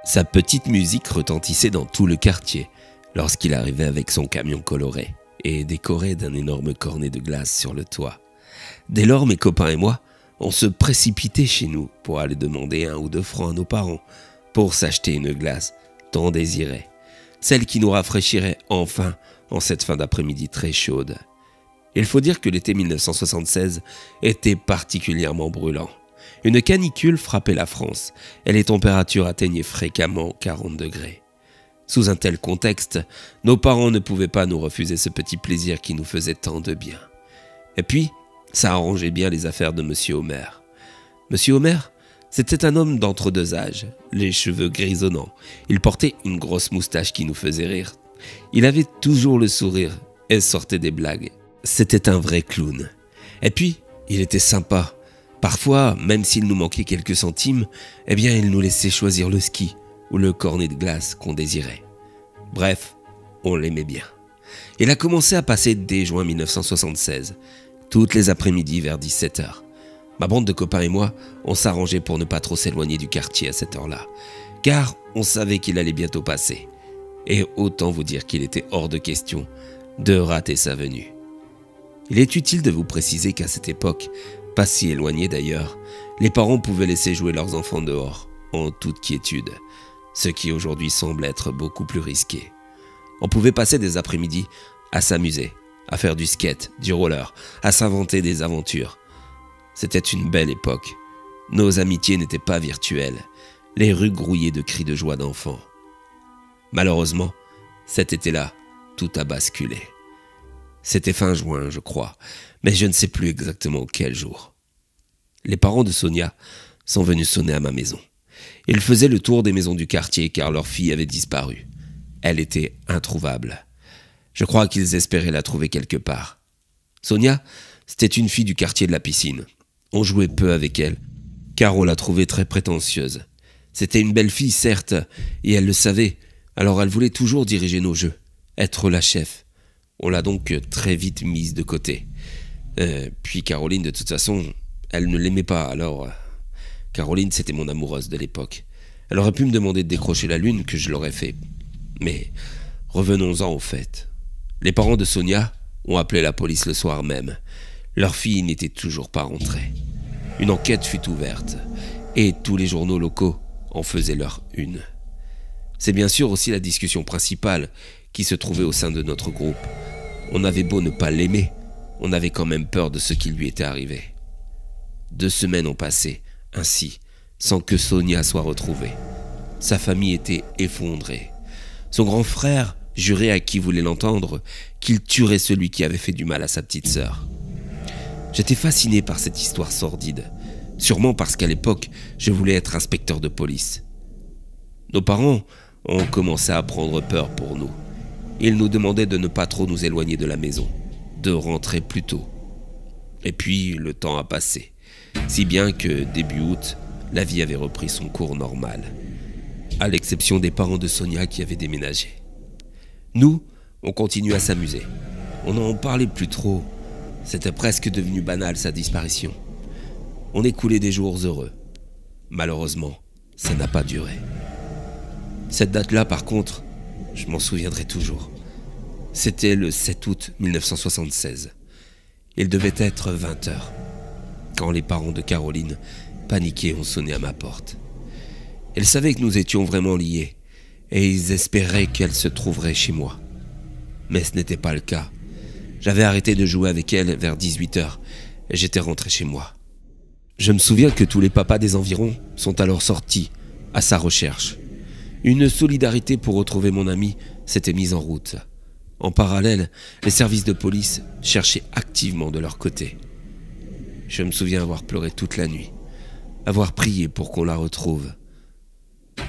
Sa petite musique retentissait dans tout le quartier lorsqu'il arrivait avec son camion coloré et décoré d'un énorme cornet de glace sur le toit. Dès lors, mes copains et moi, on se précipitait chez nous pour aller demander 1 ou 2 francs à nos parents pour s'acheter une glace tant désirée, celle qui nous rafraîchirait enfin en cette fin d'après-midi très chaude. Il faut dire que l'été 1976 était particulièrement brûlant. Une canicule frappait la France et les températures atteignaient fréquemment 40 degrés. Sous un tel contexte, nos parents ne pouvaient pas nous refuser ce petit plaisir qui nous faisait tant de bien. Et puis, ça arrangeait bien les affaires de Monsieur Homer. Monsieur Homer, c'était un homme d'entre-deux âges, les cheveux grisonnants. Il portait une grosse moustache qui nous faisait rire. Il avait toujours le sourire et sortait des blagues. C'était un vrai clown. Et puis, il était sympa. Parfois, même s'il nous manquait quelques centimes, eh bien, il nous laissait choisir le ski ou le cornet de glace qu'on désirait. Bref, on l'aimait bien. Il a commencé à passer dès juin 1976, toutes les après-midi vers 17h. Ma bande de copains et moi, on s'arrangeait pour ne pas trop s'éloigner du quartier à cette heure-là, car on savait qu'il allait bientôt passer. Et autant vous dire qu'il était hors de question de rater sa venue. Il est utile de vous préciser qu'à cette époque, pas si éloignée d'ailleurs, les parents pouvaient laisser jouer leurs enfants dehors, en toute quiétude, ce qui aujourd'hui semble être beaucoup plus risqué. On pouvait passer des après-midi à s'amuser, à faire du skate, du roller, à s'inventer des aventures. C'était une belle époque. Nos amitiés n'étaient pas virtuelles, les rues grouillaient de cris de joie d'enfants. Malheureusement, cet été-là, tout a basculé. C'était fin juin, je crois, mais je ne sais plus exactement quel jour. Les parents de Sonia sont venus sonner à ma maison. Ils faisaient le tour des maisons du quartier car leur fille avait disparu. Elle était introuvable. Je crois qu'ils espéraient la trouver quelque part. Sonia, c'était une fille du quartier de la piscine. On jouait peu avec elle, car on la trouvait très prétentieuse. C'était une belle fille, certes, et elle le savait, alors elle voulait toujours diriger nos jeux, être la chef. On l'a donc très vite mise de côté. Puis Caroline, de toute façon, elle ne l'aimait pas, alors... Caroline, c'était mon amoureuse de l'époque. Elle aurait pu me demander de décrocher la lune, que je l'aurais fait. Mais revenons-en au fait. Les parents de Sonia ont appelé la police le soir même. Leur fille n'était toujours pas rentrée. Une enquête fut ouverte, et tous les journaux locaux en faisaient leur une. C'est bien sûr aussi la discussion principale qui se trouvait au sein de notre groupe. On avait beau ne pas l'aimer, on avait quand même peur de ce qui lui était arrivé. 2 semaines ont passé, ainsi, sans que Sonia soit retrouvée. Sa famille était effondrée. Son grand frère jurait à qui voulait l'entendre qu'il tuerait celui qui avait fait du mal à sa petite sœur. J'étais fasciné par cette histoire sordide, sûrement parce qu'à l'époque, je voulais être inspecteur de police. Nos parents ont commencé à prendre peur pour nous. Ils nous demandaient de ne pas trop nous éloigner de la maison, de rentrer plus tôt. Et puis, le temps a passé, si bien que, début août, la vie avait repris son cours normal, à l'exception des parents de Sonia qui avaient déménagé. Nous, on continuait à s'amuser. On n'en parlait plus trop. C'était presque devenu banal sa disparition. On écoulait des jours heureux. Malheureusement, ça n'a pas duré. Cette date-là, par contre, je m'en souviendrai toujours. C'était le 7 août 1976. Il devait être 20h, quand les parents de Caroline, paniqués, ont sonné à ma porte. Ils savaient que nous étions vraiment liés, et ils espéraient qu'elle se trouverait chez moi. Mais ce n'était pas le cas. J'avais arrêté de jouer avec elle vers 18h, et j'étais rentré chez moi. Je me souviens que tous les papas des environs sont alors sortis à sa recherche. Une solidarité pour retrouver mon ami s'était mise en route. En parallèle, les services de police cherchaient activement de leur côté. Je me souviens avoir pleuré toute la nuit, avoir prié pour qu'on la retrouve.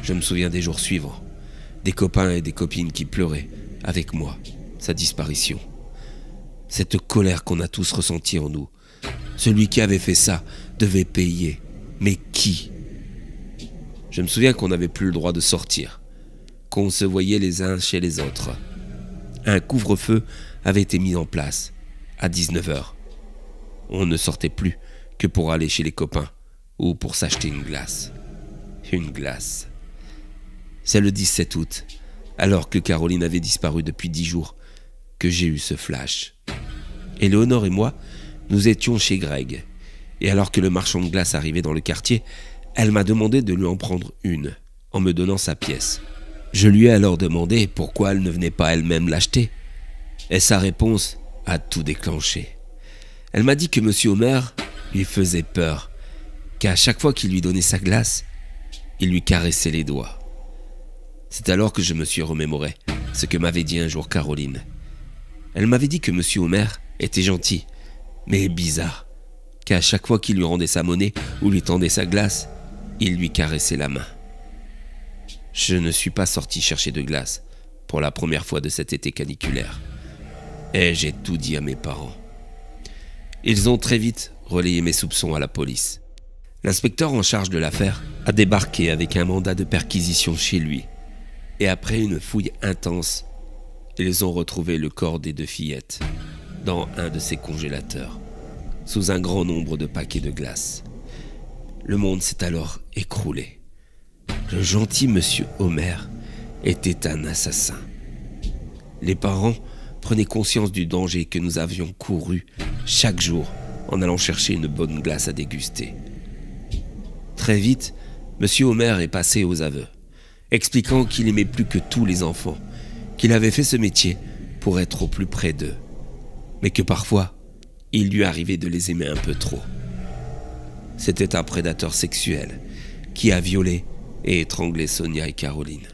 Je me souviens des jours suivants, des copains et des copines qui pleuraient, avec moi, sa disparition. Cette colère qu'on a tous ressentie en nous. Celui qui avait fait ça devait payer. Mais qui ? Je me souviens qu'on n'avait plus le droit de sortir, qu'on se voyait les uns chez les autres. Un couvre-feu avait été mis en place à 19h. On ne sortait plus que pour aller chez les copains ou pour s'acheter une glace. Une glace. C'est le 17 août, alors que Caroline avait disparu depuis 10 jours, que j'ai eu ce flash. Éléonore et moi, nous étions chez Greg, et alors que le marchand de glace arrivait dans le quartier, elle m'a demandé de lui en prendre une, en me donnant sa pièce. Je lui ai alors demandé pourquoi elle ne venait pas elle-même l'acheter, et sa réponse a tout déclenché. Elle m'a dit que M. Homer lui faisait peur, qu'à chaque fois qu'il lui donnait sa glace, il lui caressait les doigts. C'est alors que je me suis remémoré ce que m'avait dit un jour Caroline. Elle m'avait dit que M. Homer était gentil, mais bizarre, qu'à chaque fois qu'il lui rendait sa monnaie ou lui tendait sa glace, il lui caressait la main. Je ne suis pas sorti chercher de glace pour la première fois de cet été caniculaire, et j'ai tout dit à mes parents. Ils ont très vite relayé mes soupçons à la police. L'inspecteur en charge de l'affaire a débarqué avec un mandat de perquisition chez lui. Et après une fouille intense, ils ont retrouvé le corps des 2 fillettes dans un de ses congélateurs, sous un grand nombre de paquets de glace. Le monde s'est alors écroulé. Le gentil monsieur Homer était un assassin. Les parents prenaient conscience du danger que nous avions couru chaque jour en allant chercher une bonne glace à déguster. Très vite, monsieur Homer est passé aux aveux, expliquant qu'il aimait plus que tous les enfants, qu'il avait fait ce métier pour être au plus près d'eux, mais que parfois, il lui arrivait de les aimer un peu trop. C'était un prédateur sexuel qui a violé et étranglé Sonia et Caroline.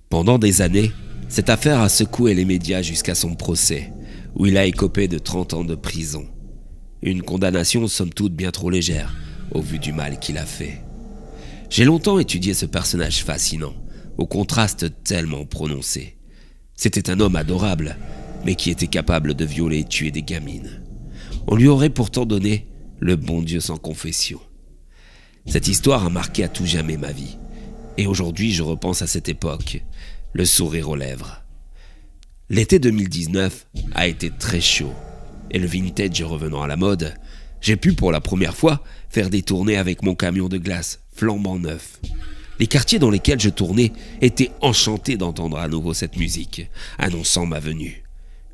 Pendant des années, cette affaire a secoué les médias jusqu'à son procès, où il a écopé de 30 ans de prison. Une condamnation somme toute bien trop légère, au vu du mal qu'il a fait. J'ai longtemps étudié ce personnage fascinant, au contraste tellement prononcé. C'était un homme adorable, mais qui était capable de violer et tuer des gamines. On lui aurait pourtant donné le bon Dieu sans confession. Cette histoire a marqué à tout jamais ma vie. Et aujourd'hui, je repense à cette époque, le sourire aux lèvres. L'été 2019 a été très chaud, et le vintage revenant à la mode, j'ai pu pour la première fois faire des tournées avec mon camion de glace flambant neuf. Les quartiers dans lesquels je tournais étaient enchantés d'entendre à nouveau cette musique, annonçant ma venue.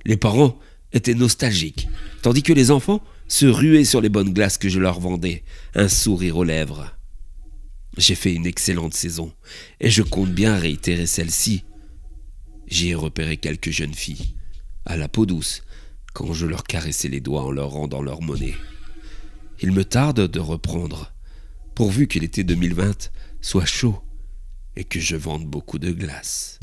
Les parents étaient nostalgiques, tandis que les enfants se ruaient sur les bonnes glaces que je leur vendais, un sourire aux lèvres. J'ai fait une excellente saison, et je compte bien réitérer celle-ci. J'y ai repéré quelques jeunes filles, à la peau douce, quand je leur caressais les doigts en leur rendant leur monnaie. Il me tarde de reprendre, pourvu que l'été 2020 soit chaud et que je vende beaucoup de glace.